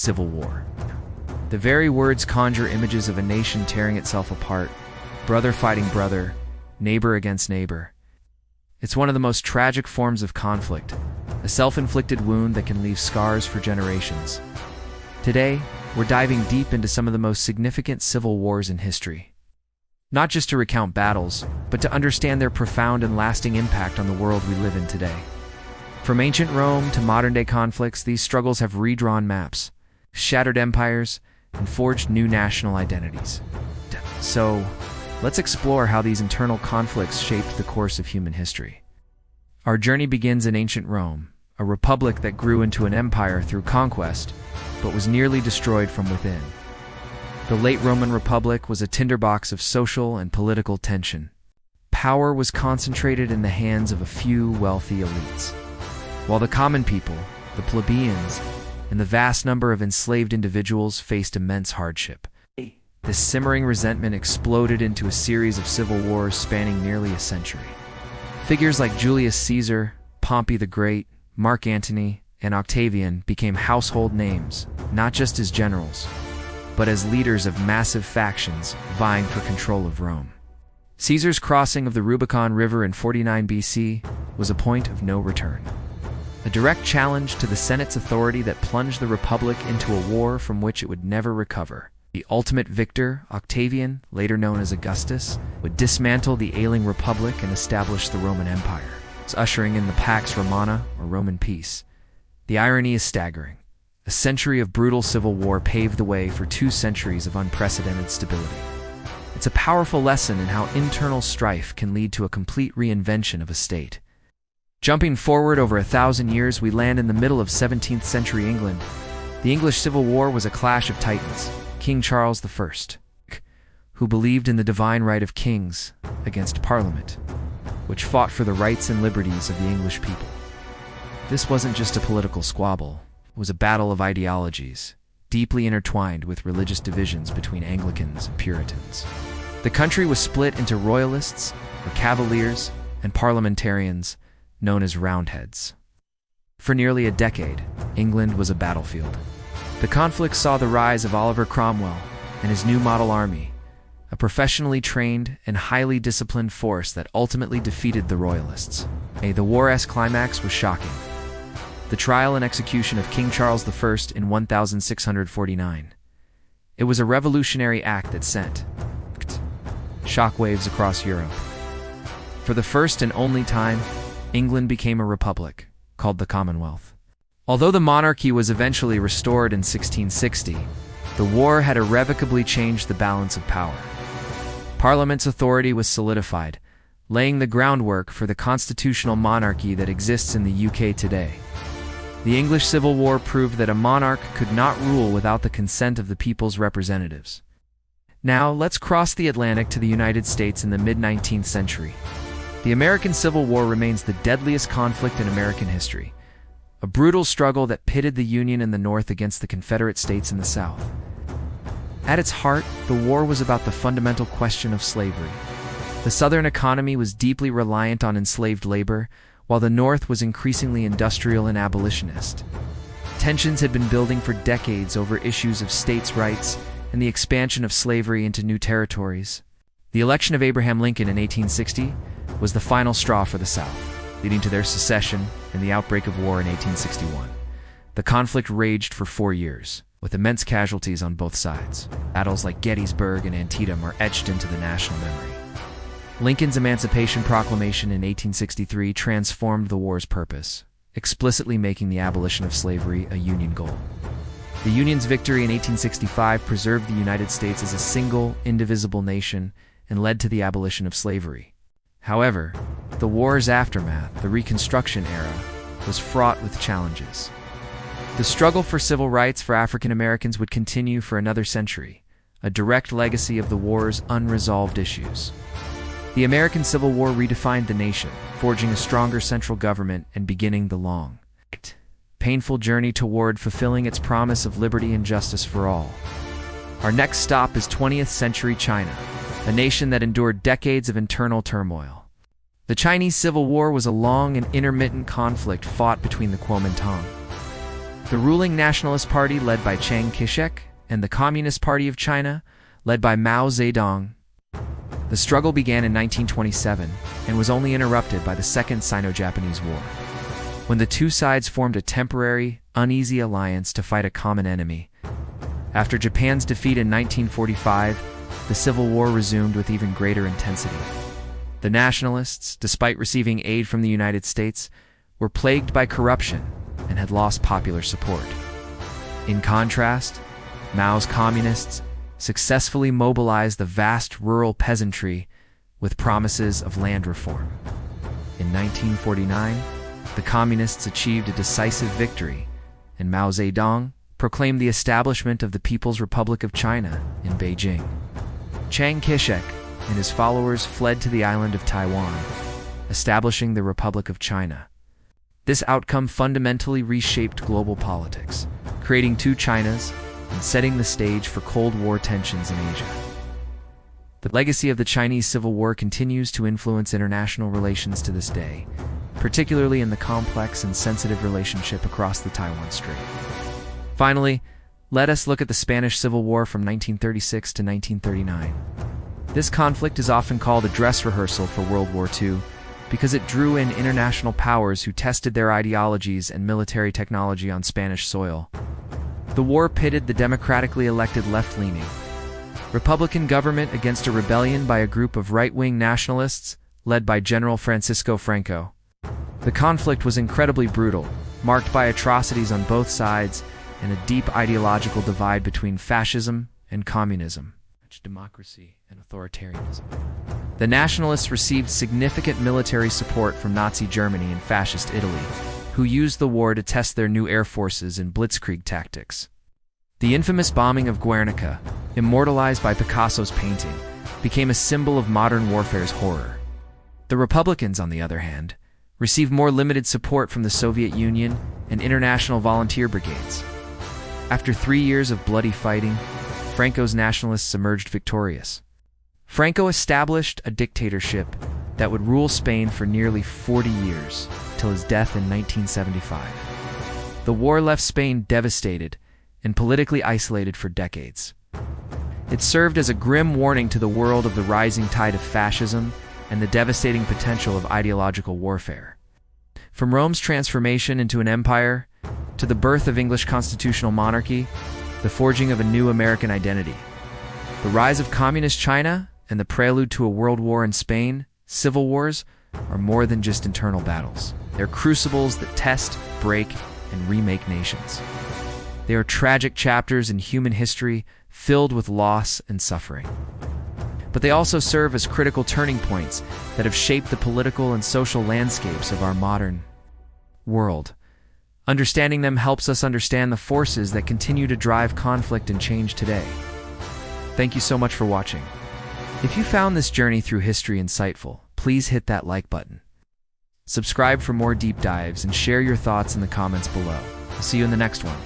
civil war. The very words conjure images of a nation tearing itself apart, brother fighting brother, neighbor against neighbor. It's one of the most tragic forms of conflict, a self-inflicted wound that can leave scars for generations. Today, we're diving deep into some of the most significant civil wars in history. Not just to recount battles, but to understand their profound and lasting impact on the world we live in today. From ancient Rome to modern-day conflicts, these struggles have redrawn maps, shattered empires, and forged new national identities. So, let's explore how these internal conflicts shaped the course of human history. Our journey begins in ancient Rome, a republic that grew into an empire through conquest, but was nearly destroyed from within. The late Roman Republic was a tinderbox of social and political tension. Power was concentrated in the hands of a few wealthy elites, while the common people, the plebeians, and the vast number of enslaved individuals faced immense hardship. This simmering resentment exploded into a series of civil wars spanning nearly a century. Figures like Julius Caesar, Pompey the Great, Mark Antony, and Octavian became household names, not just as generals, but as leaders of massive factions vying for control of Rome. Caesar's crossing of the Rubicon River in 49 BC was a point of no return, a direct challenge to the Senate's authority that plunged the Republic into a war from which it would never recover. The ultimate victor, Octavian, later known as Augustus, would dismantle the ailing Republic and establish the Roman Empire, ushering in the Pax Romana, or Roman peace. The irony is staggering. A century of brutal civil war paved the way for 2 centuries of unprecedented stability. It's a powerful lesson in how internal strife can lead to a complete reinvention of a state. Jumping forward over 1,000 years, we land in the middle of 17th century England. The English Civil War was a clash of titans. King Charles I, who believed in the divine right of kings, against Parliament, which fought for the rights and liberties of the English people. This wasn't just a political squabble. It was a battle of ideologies, deeply intertwined with religious divisions between Anglicans and Puritans. The country was split into royalists, or cavaliers, and parliamentarians, known as Roundheads. For nearly a decade, England was a battlefield. The conflict saw the rise of Oliver Cromwell and his new model army, a professionally trained and highly disciplined force that ultimately defeated the Royalists. The war's climax was shocking. The trial and execution of King Charles I in 1649. It was a revolutionary act that sent shockwaves across Europe. For the first and only time, England became a republic, called the Commonwealth. Although the monarchy was eventually restored in 1660, the war had irrevocably changed the balance of power. Parliament's authority was solidified, laying the groundwork for the constitutional monarchy that exists in the UK today. The English Civil War proved that a monarch could not rule without the consent of the people's representatives. Now, let's cross the Atlantic to the United States in the mid-19th century. The American Civil War remains the deadliest conflict in American history, a brutal struggle that pitted the Union in the North against the Confederate States in the South. At its heart, the war was about the fundamental question of slavery. The Southern economy was deeply reliant on enslaved labor, while the North was increasingly industrial and abolitionist. Tensions had been building for decades over issues of states' rights and the expansion of slavery into new territories. The election of Abraham Lincoln in 1860 was the final straw for the South, leading to their secession and the outbreak of war in 1861. The conflict raged for 4 years, with immense casualties on both sides. Battles like Gettysburg and Antietam are etched into the national memory. Lincoln's Emancipation Proclamation in 1863 transformed the war's purpose, explicitly making the abolition of slavery a Union goal. The Union's victory in 1865 preserved the United States as a single, indivisible nation and led to the abolition of slavery. However, the war's aftermath, the Reconstruction era, was fraught with challenges. The struggle for civil rights for African Americans would continue for another century, a direct legacy of the war's unresolved issues. The American Civil War redefined the nation, forging a stronger central government and beginning the long, painful journey toward fulfilling its promise of liberty and justice for all. Our next stop is 20th century China, a nation that endured decades of internal turmoil. The Chinese Civil War was a long and intermittent conflict fought between the Kuomintang, The ruling Nationalist Party, led by Chiang Kai-shek, and the Communist Party of China, led by Mao Zedong. The struggle began in 1927 and was only interrupted by the Second Sino-Japanese War, when the two sides formed a temporary, uneasy alliance to fight a common enemy. After Japan's defeat in 1945, the Civil War resumed with even greater intensity. The Nationalists, despite receiving aid from the United States, were plagued by corruption and had lost popular support. In contrast, Mao's Communists successfully mobilized the vast rural peasantry with promises of land reform. In 1949, the Communists achieved a decisive victory, and Mao Zedong proclaimed the establishment of the People's Republic of China in Beijing. Chiang Kai-shek and his followers fled to the island of Taiwan, establishing the Republic of China. This outcome fundamentally reshaped global politics, creating two Chinas and setting the stage for Cold War tensions in Asia. The legacy of the Chinese Civil War continues to influence international relations to this day, particularly in the complex and sensitive relationship across the Taiwan Strait. Finally, let us look at the Spanish Civil War from 1936 to 1939. This conflict is often called a dress rehearsal for World War II because it drew in international powers who tested their ideologies and military technology on Spanish soil. The war pitted the democratically elected left-leaning Republican government against a rebellion by a group of right-wing nationalists led by General Francisco Franco. The conflict was incredibly brutal, marked by atrocities on both sides and a deep ideological divide between fascism and communism, democracy and authoritarianism. The nationalists received significant military support from Nazi Germany and fascist Italy, who used the war to test their new air forces in blitzkrieg tactics. The infamous bombing of Guernica, immortalized by Picasso's painting, became a symbol of modern warfare's horror. The Republicans, on the other hand, received more limited support from the Soviet Union and international volunteer brigades. After 3 years of bloody fighting, Franco's nationalists emerged victorious. Franco established a dictatorship that would rule Spain for nearly 40 years, till his death in 1975. The war left Spain devastated and politically isolated for decades. It served as a grim warning to the world of the rising tide of fascism and the devastating potential of ideological warfare. From Rome's transformation into an empire, to the birth of English constitutional monarchy, the forging of a new American identity. The rise of communist China and the prelude to a world war in Spain, civil wars, are more than just internal battles. They're crucibles that test, break, and remake nations. They are tragic chapters in human history filled with loss and suffering. But they also serve as critical turning points that have shaped the political and social landscapes of our modern world. Understanding them helps us understand the forces that continue to drive conflict and change today. Thank you so much for watching. If you found this journey through history insightful, please hit that like button. Subscribe for more deep dives and share your thoughts in the comments below. I'll see you in the next one.